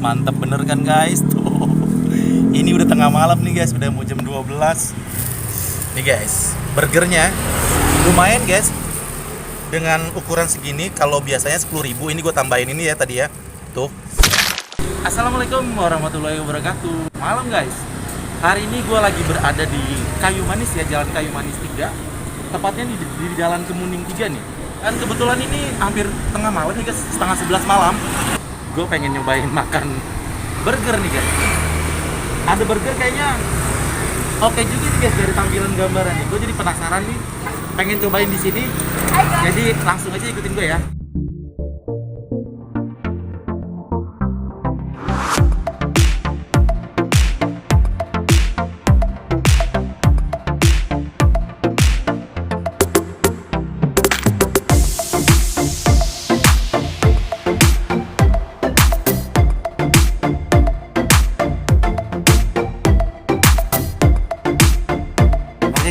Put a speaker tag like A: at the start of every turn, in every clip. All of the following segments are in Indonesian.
A: Mantap bener kan guys. Tuh. Ini udah tengah malam nih guys, udah mau jam 12. Nih guys, burgernya lumayan guys. Dengan ukuran segini, kalau biasanya 10.000, ini gue tambahin ini ya tadi ya. Tuh. Assalamualaikum warahmatullahi wabarakatuh. Malam guys. Hari ini gue lagi berada di Kayu Manis ya, Jalan Kayu Manis 3. Tepatnya di Jalan Kemuning 3 nih. Dan kebetulan ini hampir tengah malam nih guys, setengah 11 malam. Gue pengen nyobain makan burger nih guys. Ada burger kayaknya oke juga nih guys dari tampilan gambaran nih. Gue jadi penasaran nih, pengen cobain di sini. Jadi langsung aja ikutin gue ya.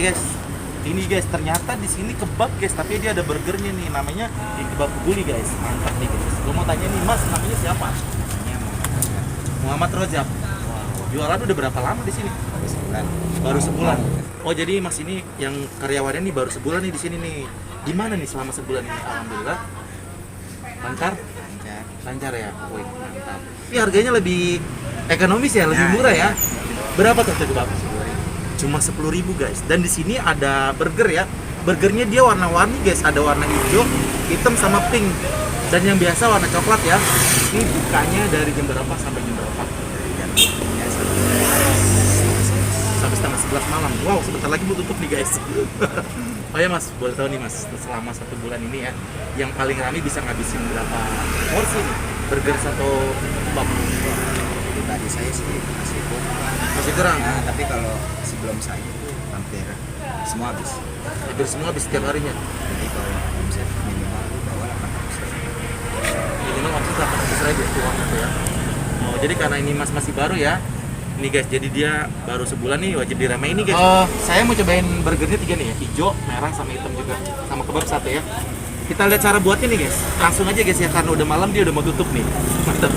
A: Guys, ini guys ternyata di sini kebab guys, tapi dia ada burgernya nih, namanya di kebab guli guys, mantap nih guys. Gue mau tanya nih mas, namanya siapa? Muhammad Rojab. Wow. Jualan udah berapa lama di sini? Baru sebulan. Oh jadi mas ini yang karyawannya nih baru sebulan nih di sini nih. Gimana nih selama sebulan ini? Alhamdulillah. Lancar? Lancar ya. Wih mantap. Tapi harganya lebih ekonomis ya, lebih murah ya. Berapa tuh kebab? Cuma 10.000 guys. Dan di sini ada burger ya. Burgernya dia warna-warni guys. Ada warna hijau, hitam sama pink. Dan yang biasa warna coklat ya. Ini bukanya dari jam berapa sampai jam berapa? Sampai setengah 11 malam. Wow, sebentar lagi mau tutup nih guys. Oh ya mas, boleh tahu nih mas, selama 1 bulan ini ya, yang paling ramai bisa ngabisin berapa porsi nih? Burger atau kebab?
B: Pribadi saya sih
A: Masih kurang?
B: Nah, tapi kalau sebelum saya itu hampir semua habis.
A: Hampir semua habis setiap harinya?
B: Jadi kalau omset minimal itu bawa 800.
A: Minimal omset 800.000 uang itu ya. Oh, jadi karena ini mas masih baru ya. Ini guys, jadi dia baru sebulan nih, wajib diramein nih guys. Saya mau cobain burgernya 3 nih ya, hijau, merah, sama hitam juga. Sama kebab satu ya. Kita lihat cara buatnya nih guys. Langsung aja guys ya, karena udah malam dia udah mau tutup nih. Mantap.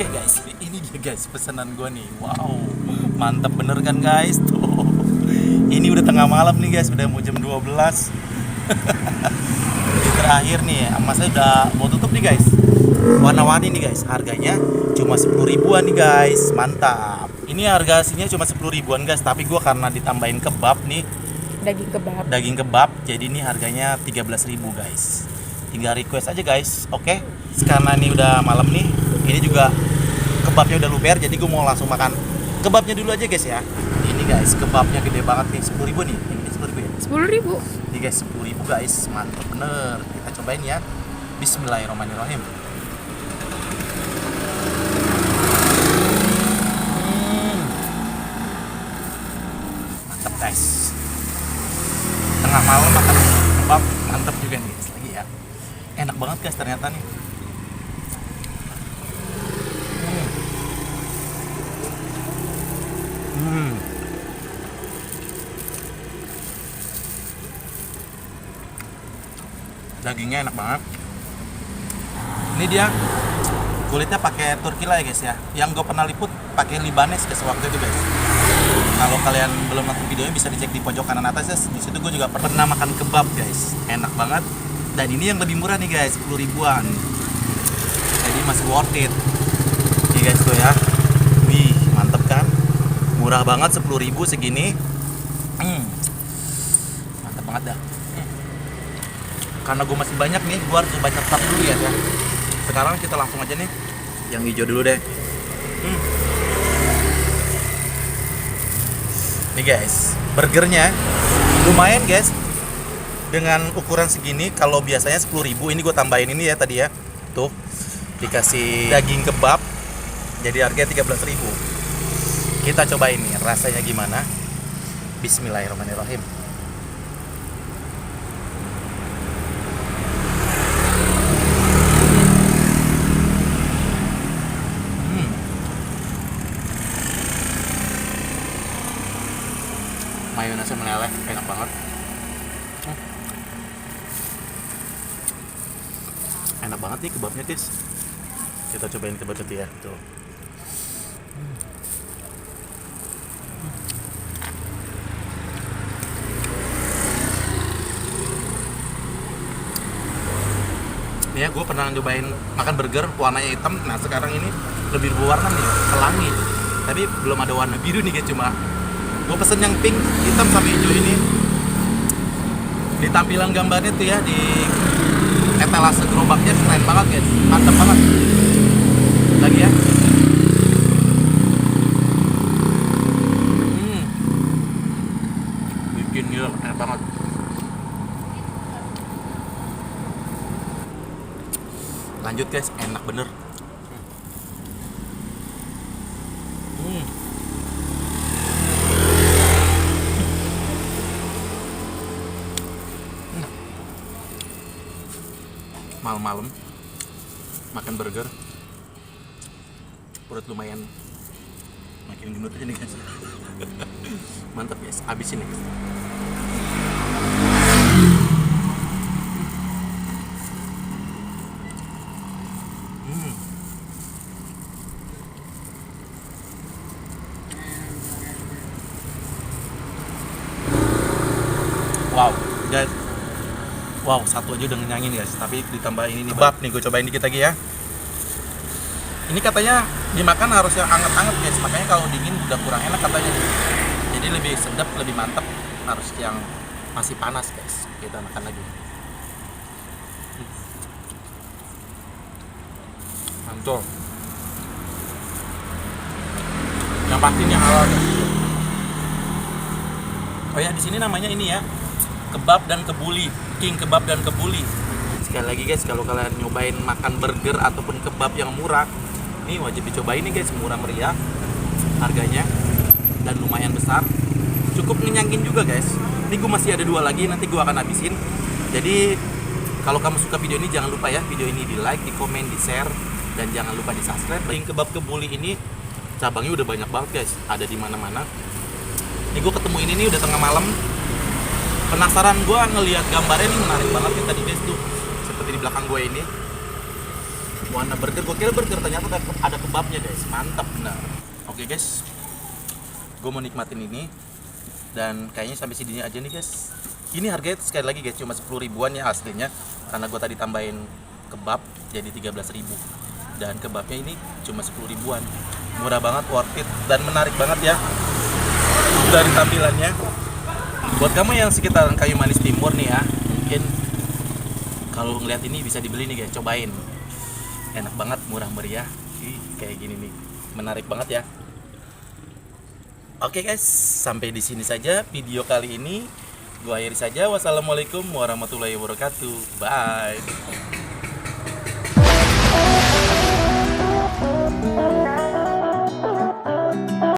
A: guys, ini dia guys pesanan gue nih. Wow, mantap bener kan guys tuh. Ini udah tengah malam nih guys, udah mau jam 12. Ini terakhir nih, emas saya udah mau tutup nih guys. Warna-warni nih guys, harganya cuma 10 ribuan nih guys, mantap. Ini harga aslinya cuma 10 ribuan guys, tapi gue karena ditambahin kebab nih, daging kebab, jadi ini harganya 13 ribu guys. Tinggal request aja guys, oke? Karena ini udah malam nih, ini juga kebabnya udah luber, jadi gue mau langsung makan kebabnya dulu aja guys ya. Ini guys, kebabnya gede banget nih, 10 ribu nih. Ini 10 ribu ya?
C: 10 ribu.
A: Ini guys, 10 ribu guys, mantap bener. Kita cobain ya. Bismillahirrahmanirrahim. Mantap guys. Tengah malam makan kebab, mantap juga nih guys lagi ya. Enak banget guys ternyata nih. Dagingnya enak banget. Ini dia kulitnya pakai Turki lah ya guys ya. Yang gue pernah liput pakai Libanes guys waktu itu guys. Kalau kalian belum nonton videonya bisa dicek di pojok kanan atas ya. Di situ gue juga pernah makan kebab guys. Enak banget. Dan ini yang lebih murah nih guys, 10 ribuan. Jadi masih worth it. Nih guys tuh ya. Wih, mantep kan? Murah banget 10 ribu segini. Mantap banget dah. Karena gue masih banyak nih, gue harus baca tetap dulu ya. Sekarang kita langsung aja nih yang hijau dulu deh. Nih guys, burgernya lumayan guys. Dengan ukuran segini, kalau biasanya 10 ribu, ini gue tambahin ini ya tadi ya. Tuh, dikasih daging kebab, jadi harganya 13 ribu. Kita cobain nih, rasanya gimana. Bismillahirrahmanirrahim. Mayonesnya meleleh, enak banget. Enak banget nih kebabnya guys. Kita cobain kebab itu ya. Tuh. Ini ya, gue pernah nyobain makan burger warnanya hitam. Nah sekarang ini lebih berwarna nih, pelangi. Tapi belum ada warna biru nih guys, cuma gue pesen yang pink, hitam sama hijau ini. Di tampilan gambarnya tuh ya, di etalase gerobaknya keren banget guys, mantap banget. Lagi ya. Bikin gila, enak banget. Lanjut guys, enak bener. Malam-malam makan burger, perut lumayan makin gendut aja nih guys. Mantap guys, habisin nih. Wow guys, wow, satu aja udah ngenyangin guys, tapi ditambah ini nih kebab nih, gue cobain dikit lagi ya. Ini katanya dimakan harus yang hangat-hangat guys, makanya kalau dingin udah kurang enak katanya. Jadi lebih sedap, lebih mantap harus yang masih panas guys. Kita makan lagi. Mantul. Yang pasti ini halal guys. Oh ya, di sini namanya ini ya, kebab dan kebuli, king kebab dan kebuli. Sekali lagi guys, kalau kalian nyobain makan burger ataupun kebab yang murah, ini wajib dicobain nih guys, murah meriah harganya dan lumayan besar, cukup ngenyangin juga guys. Ini gue masih ada 2 lagi, nanti gue akan habisin. Jadi kalau kamu suka video ini, jangan lupa ya video ini di like, di komen, di share, dan jangan lupa di subscribe. King kebab kebuli ini cabangnya udah banyak banget guys, ada di mana-mana. Ini gue ketemu ini nih udah tengah malam. Penasaran gue ngelihat gambarnya nih, menarik banget nih tadi guys tuh, seperti di belakang gue ini. warna burger. Gue kira burger, ternyata ada kebabnya guys. Mantap benar. Oke guys, gue mau nikmatin ini. Dan kayaknya sampai sini aja nih guys. Ini harganya sekali lagi guys cuma 10 ribuan ya aslinya. Karena gue tadi tambahin kebab jadi 13 ribu. Dan kebabnya ini cuma 10 ribuan. Murah banget, worth it, dan menarik banget ya dari tampilannya. Buat kamu yang sekitaran Kayu Manis Timur nih ya, mungkin kalau ngeliat ini bisa dibeli nih guys, cobain. Enak banget, murah meriah. Kayak gini nih, menarik banget ya. Oke guys, sampai di sini saja video kali ini. Gua akhiri saja. Wassalamualaikum warahmatullahi wabarakatuh. Bye.